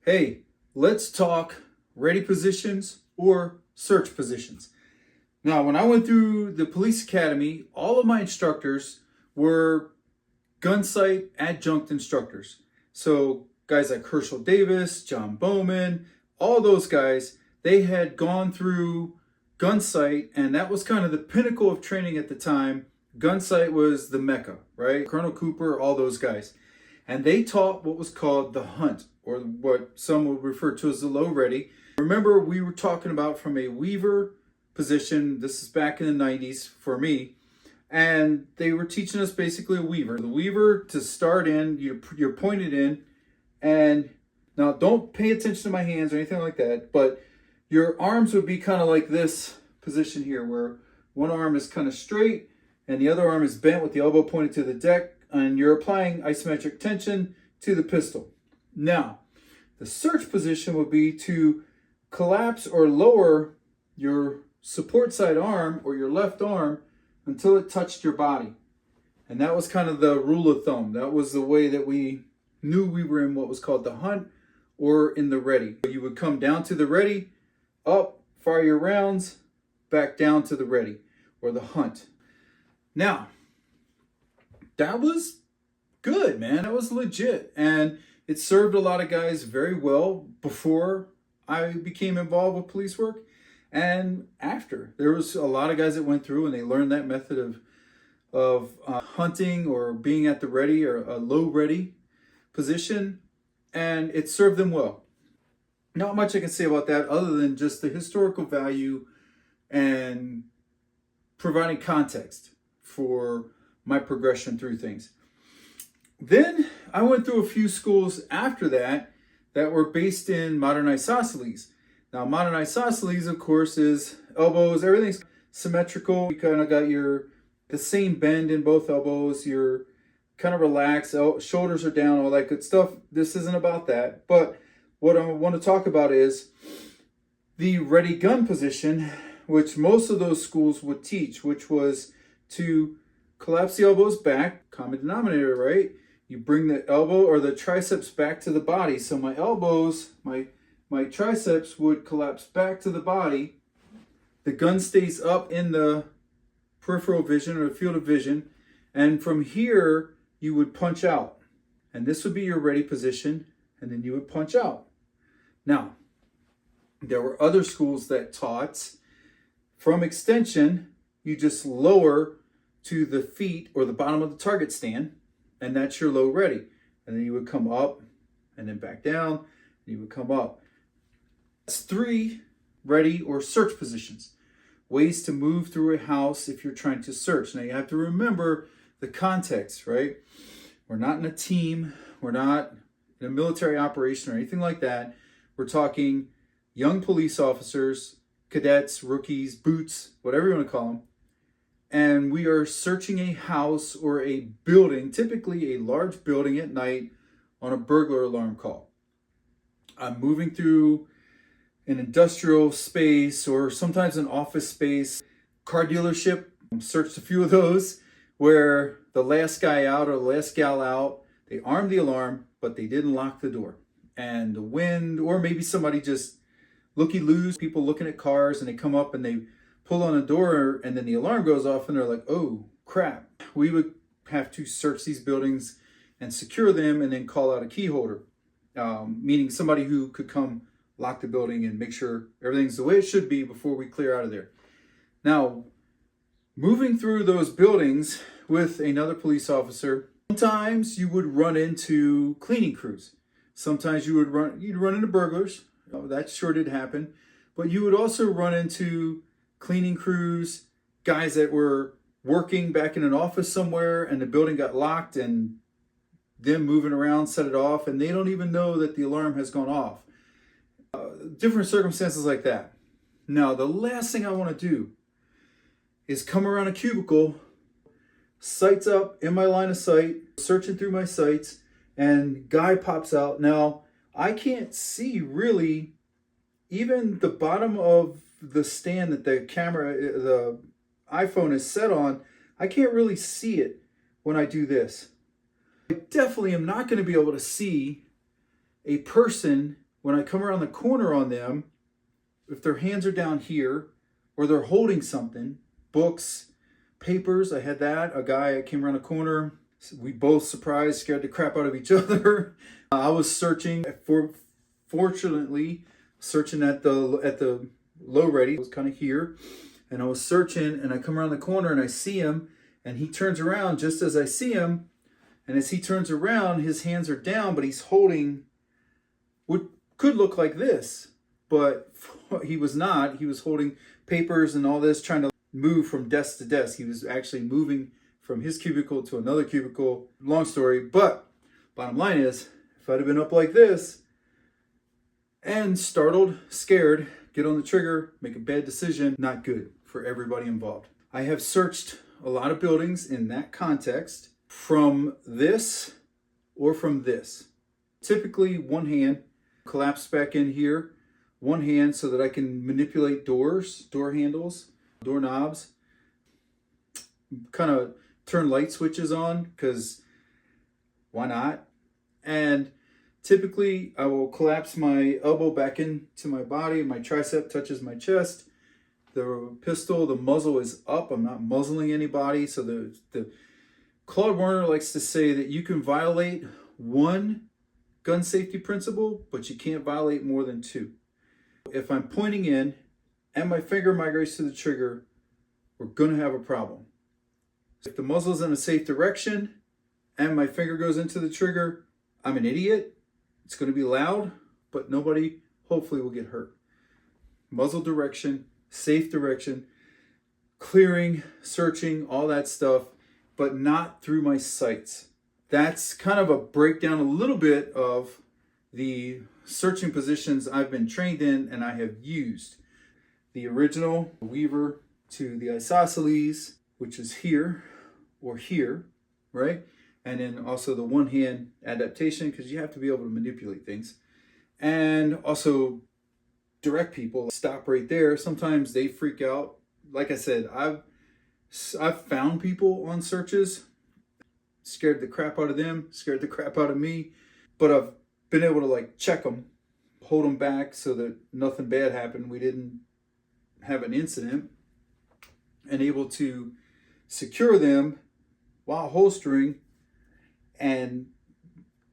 Hey, let's talk ready positions or search positions. Now, when I went through the police academy, all of my instructors were gun sight adjunct instructors. So guys like Herschel Davis, John Bowman, all those guys, they had gone through gun sight, and that was kind of the pinnacle of training at the time. Gun sight was the mecca, right? Colonel Cooper, all those guys. And they taught what was called the hunt, or what some would refer to as the low ready. Remember, we were talking about from a weaver position. This is back in the 90s for me. And they were teaching us basically a weaver. The weaver, to start in, you're pointed in. And now don't pay attention to my hands or anything like that, but your arms would be kind of like this position here, where one arm is kind of straight and the other arm is bent with the elbow pointed to the deck, and you're applying isometric tension to the pistol. Now, the search position would be to collapse or lower your support side arm or your left arm until it touched your body. And that was kind of the rule of thumb. That was the way that we knew we were in what was called the hunt or in the ready. You would come down to the ready, up, fire your rounds, back down to the ready or the hunt. Now, that was good, man. That was legit. And it served a lot of guys very well before I became involved with police work and after. There was a lot of guys that went through and they learned that method of hunting or being at the ready or a low ready position, and it served them well. Not much I can say about that other than just the historical value and providing context for my progression through things. Then I went through a few schools after that were based in modern isosceles. Now, modern isosceles, of course, is elbows, everything's symmetrical. You kind of got the same bend in both elbows. You're kind of relaxed, shoulders are down, all that good stuff. This isn't about that. But what I want to talk about is the ready gun position, which most of those schools would teach, which was to collapse the elbows back, common denominator, right? You bring the elbow or the triceps back to the body. So my elbows, my triceps would collapse back to the body. The gun stays up in the peripheral vision or the field of vision. And from here, you would punch out. And this would be your ready position. And then you would punch out. Now, there were other schools that taught from extension, you just lower to the feet or the bottom of the target stand. And that's your low ready. And then you would come up and then back down. And you would come up. That's 3 ready or search positions. Ways to move through a house if you're trying to search. Now you have to remember the context, right? We're not in a team. We're not in a military operation or anything like that. We're talking young police officers, cadets, rookies, boots, whatever you want to call them. And we are searching a house or a building, typically a large building at night, on a burglar alarm call. I'm moving through an industrial space or sometimes an office space, car dealership. Searched a few of those where the last guy out or the last gal out, they armed the alarm, but they didn't lock the door. And the wind, or maybe somebody just looky-loos, people looking at cars, and they come up and they pull on a door and then the alarm goes off and they're like, oh crap. We would have to search these buildings and secure them and then call out a key holder, meaning somebody who could come lock the building and make sure everything's the way it should be before we clear out of there. Now, moving through those buildings with another police officer, sometimes you would run into cleaning crews. Sometimes you'd run into burglars. That sure did happen. But you would also run into cleaning crews, guys that were working back in an office somewhere and the building got locked and them moving around set it off and they don't even know that the alarm has gone off. Different circumstances like that. Now, the last thing I want to do is come around a cubicle, sights up in my line of sight, searching through my sights, and guy pops out. Now, I can't see really even the bottom of the stand that the camera, the iPhone is set on. I can't really see it when I do this. I definitely am not going to be able to see a person when I come around the corner on them, if their hands are down here or they're holding something, books, papers, I had that. A guy came around the corner. We both surprised, scared the crap out of each other. I was searching fortunately, searching at the low ready. It was kind of here. And I was searching and I come around the corner and I see him and he turns around just as I see him. And as he turns around, his hands are down, but he's holding what could look like this. But he was not. He was holding papers and all this, trying to move from desk to desk. He was actually moving from his cubicle to another cubicle. Long story, but bottom line is, if I'd have been up like this and startled, scared, get on the trigger, make a bad decision, not good for everybody involved. I have searched a lot of buildings in that context from this or from this. Typically one hand, collapse back in here, one hand so that I can manipulate doors, door handles, doorknobs, kind of turn light switches on because why not? And typically I will collapse my elbow back into my body, my tricep touches my chest, the pistol, the muzzle is up, I'm not muzzling anybody. So the Claude Warner likes to say that you can violate one gun safety principle, but you can't violate more than two. If I'm pointing in and my finger migrates to the trigger, we're going to have a problem. If the muzzle's in a safe direction and my finger goes into the trigger, I'm an idiot. It's going to be loud, but nobody hopefully will get hurt. Muzzle direction, safe direction, clearing, searching, all that stuff, but not through my sights. That's kind of a breakdown a little bit of the searching positions I've been trained in and I have used. The original Weaver to the isosceles, which is here or here, right? And then also the one hand adaptation, because you have to be able to manipulate things. And also direct people, stop right there. Sometimes they freak out. Like I said, I've found people on searches, scared the crap out of them, scared the crap out of me, but I've been able to like check them, hold them back so that nothing bad happened. We didn't have an incident, and able to secure them while holstering and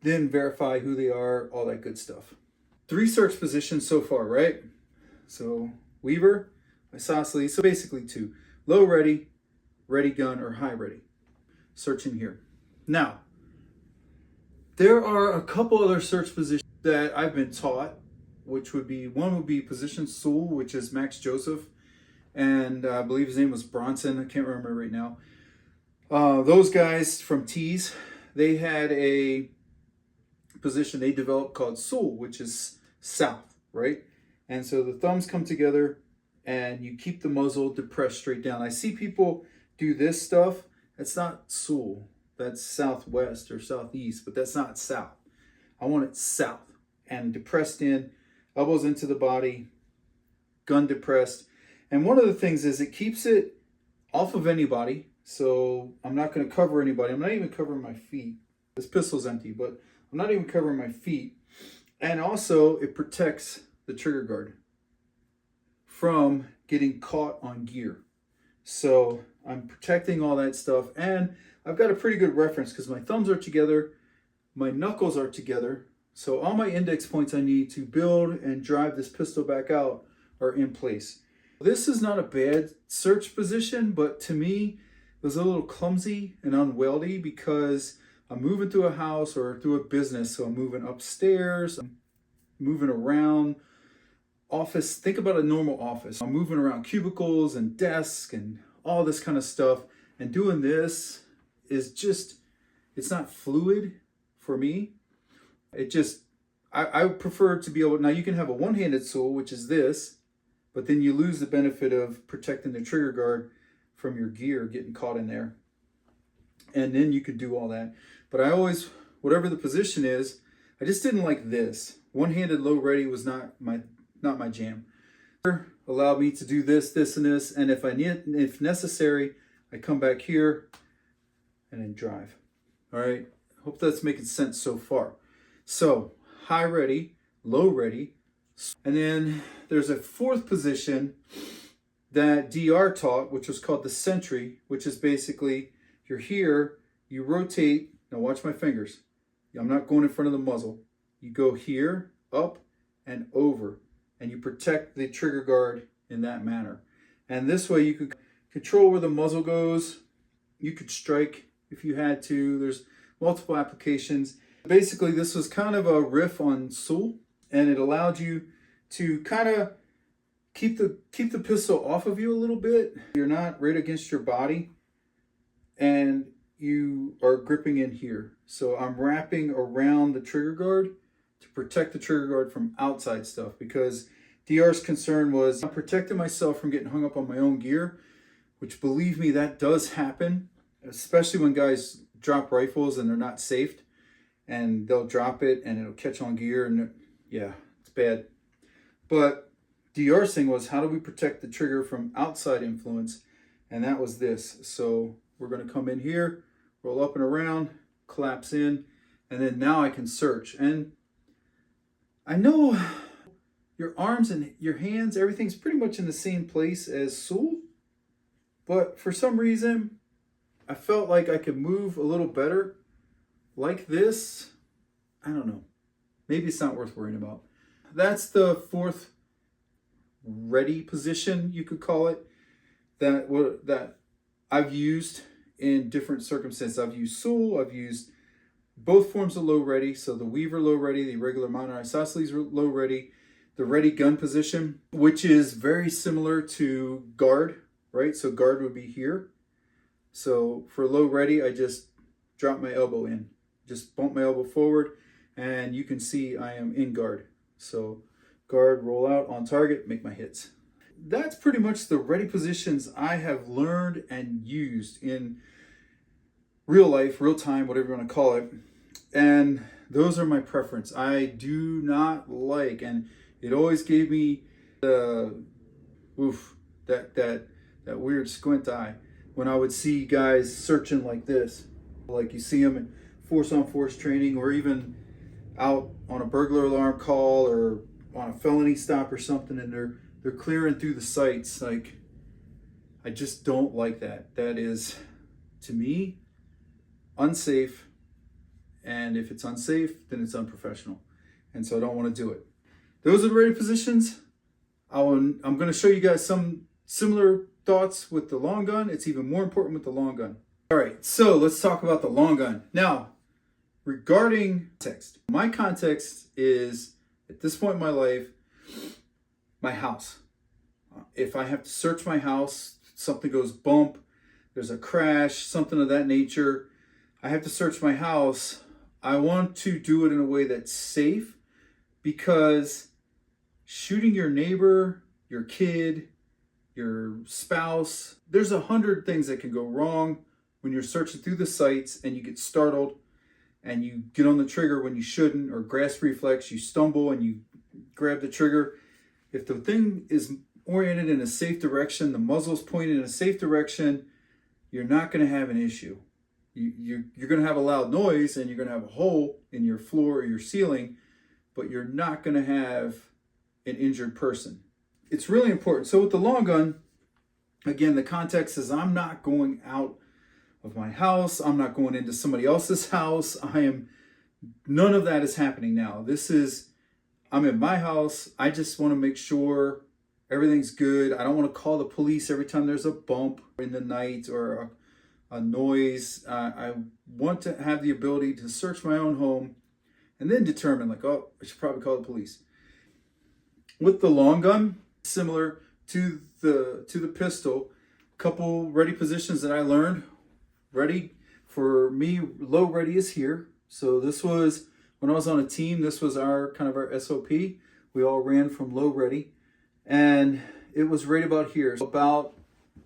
then verify who they are, all that good stuff. 3 search positions so far, right? So Weaver, isosceles, so basically 2. Low ready, ready gun, or high ready. Searching here. Now, there are a couple other search positions that I've been taught, which would be, one would be position Sewell, which is Max Joseph, and I believe his name was Bronson, I can't remember right now. Those guys from Tees, they had a position they developed called Sewell, which is south, right? And so the thumbs come together and you keep the muzzle depressed straight down. I see people do this stuff. That's not Sewell. That's southwest or southeast, but that's not south. I want it south and depressed in, elbows into the body, gun depressed. And one of the things is it keeps it off of anybody. So I'm not going to cover anybody. I'm not even covering my feet. This pistol's empty, but I'm not even covering my feet. And also it protects the trigger guard from getting caught on gear. So I'm protecting all that stuff. And I've got a pretty good reference because my thumbs are together. My knuckles are together. So all my index points I need to build and drive this pistol back out are in place. This is not a bad search position, but to me, it was a little clumsy and unwieldy because I'm moving through a house or through a business. So I'm moving upstairs, I'm moving around office. Think about a normal office. I'm moving around cubicles and desks and all this kind of stuff. And doing this is just, it's not fluid for me. It just, I prefer to be able, now you can have a one-handed Sewell, which is this, but then you lose the benefit of protecting the trigger guard from your gear getting caught in there. And then you could do all that. But I always, whatever the position is, I just didn't like this. One-handed low ready was not my jam. Allowed me to do this, this, and this. And if necessary, I come back here and then drive. All right. Hope that's making sense so far. So high ready, low ready. And then there's a fourth position that DR taught, which was called the sentry, which is basically you're here, you rotate. Now watch my fingers. I'm not going in front of the muzzle. You go here, up, and over, and you protect the trigger guard in that manner. And this way you can control where the muzzle goes. You could strike if you had to. There's multiple applications. Basically, this was kind of a riff on Sul, and it allowed you to kind of keep the pistol off of you a little bit. You're not right against your body, and you are gripping in here. So I'm wrapping around the trigger guard to protect the trigger guard from outside stuff, because DR's concern was I'm protecting myself from getting hung up on my own gear, which, believe me, that does happen, especially when guys drop rifles and they're not safed, and they'll drop it and it'll catch on gear, and yeah, it's bad. But DR's thing was, how do we protect the trigger from outside influence? And that was this. So we're going to come in here, roll up and around, collapse in, and then now I can search. And I know your arms and your hands, everything's pretty much in the same place as Sul, but for some reason I felt like I could move a little better like this. I don't know. Maybe it's not worth worrying about. That's the fourth ready position, you could call it, that I've used in different circumstances. I've used Sul, I've used both forms of low ready, so the Weaver low ready, the regular Mounted Isosceles low ready, the ready gun position, which is very similar to guard, right? So guard would be here. So for low ready, I just drop my elbow in, just bump my elbow forward, and you can see I am in guard. So guard, roll out, on target, make my hits. That's pretty much the ready positions I have learned and used in real life, real time, whatever you want to call it. And those are my preference. I do not like, and it always gave me the that weird squint eye when I would see guys searching like this. Like you see them in force-on-force training, or even out on a burglar alarm call or on a felony stop or something, and they're clearing through the sights. Like, I just don't like that. That is, to me, unsafe. And if it's unsafe, then it's unprofessional. And so I don't want to do it. Those are the ready positions. I'm going to show you guys some similar thoughts with the long gun. It's even more important with the long gun. All right, so let's talk about the long gun. Now, regarding context, my context is, at this point in my life, my house. If I have to search my house, something goes bump, there's a crash, something of that nature, I have to search my house. I want to do it in a way that's safe, because shooting your neighbor, your kid, your spouse, there's 100 things that can go wrong when you're searching through the sights and you get startled and you get on the trigger when you shouldn't, or grasp reflex, you stumble and you grab the trigger. If the thing is oriented in a safe direction, the muzzle's pointed in a safe direction, you're not going to have an issue. You're going to have a loud noise, and you're going to have a hole in your floor or your ceiling, but you're not going to have an injured person. It's really important. So with the long gun, again, the context is I'm not going out of my house. I'm not going into somebody else's house. None of that is happening now. I'm in my house. I just want to make sure everything's good. I don't want to call the police every time there's a bump in the night or a noise. I want to have the ability to search my own home and then determine, like, oh, I should probably call the police. With the long gun, similar to the pistol, a couple ready positions that I learned. Ready, for me, low ready is here. So this was, when I was on a team, this was our SOP. We all ran from low ready, and it was right about here, so about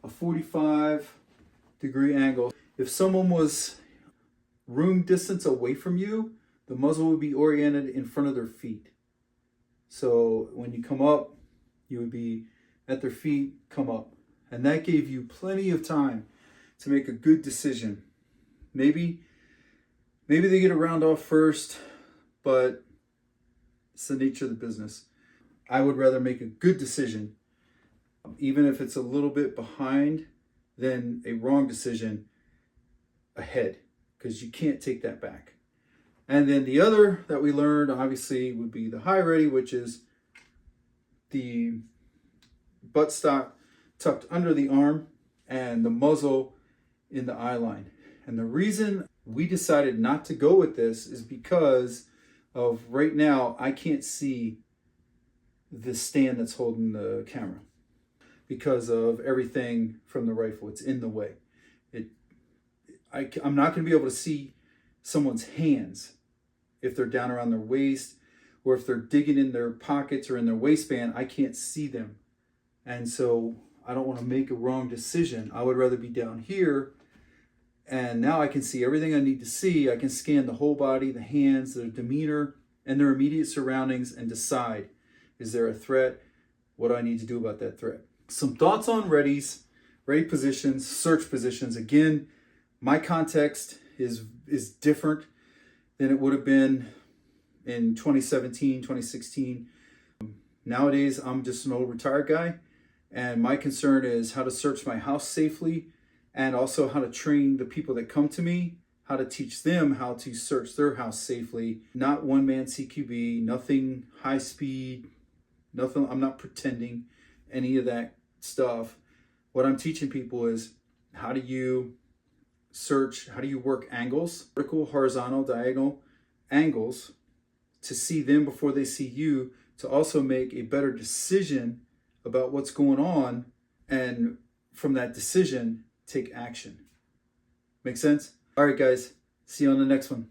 a 45-degree angle. If someone was room distance away from you, the muzzle would be oriented in front of their feet. So when you come up, you would be at their feet, come up. And that gave you plenty of time to make a good decision. Maybe they get a round off first, but It's the nature of the business. I would rather make a good decision, even if it's a little bit behind, than a wrong decision ahead, because you can't take that back. And then the other that we learned, obviously, would be the high ready, which is the buttstock tucked under the arm and the muzzle in the eye line. And the reason we decided not to go with this is because of right now, I can't see the stand that's holding the camera because of everything from the rifle. It's in the way. I'm not going to be able to see someone's hands if they're down around their waist, or if they're digging in their pockets or in their waistband. I can't see them. And so I don't want to make a wrong decision. I would rather be down here, and now I can see everything I need to see. I can scan the whole body, the hands, their demeanor, and their immediate surroundings, and decide, is there a threat? What do I need to do about that threat? Some thoughts on ready positions, search positions. Again, my context is different than it would have been in 2017, 2016. Nowadays, I'm just an old retired guy, and my concern is how to search my house safely, and also how to train the people that come to me, how to teach them how to search their house safely. Not one-man CQB, nothing high speed, nothing. I'm not pretending any of that stuff. What I'm teaching people is, how do you search, how do you work angles, vertical, horizontal, diagonal angles, to see them before they see you, to also make a better decision about what's going on, and from that decision, take action. Make sense? All right, guys. See you on the next one.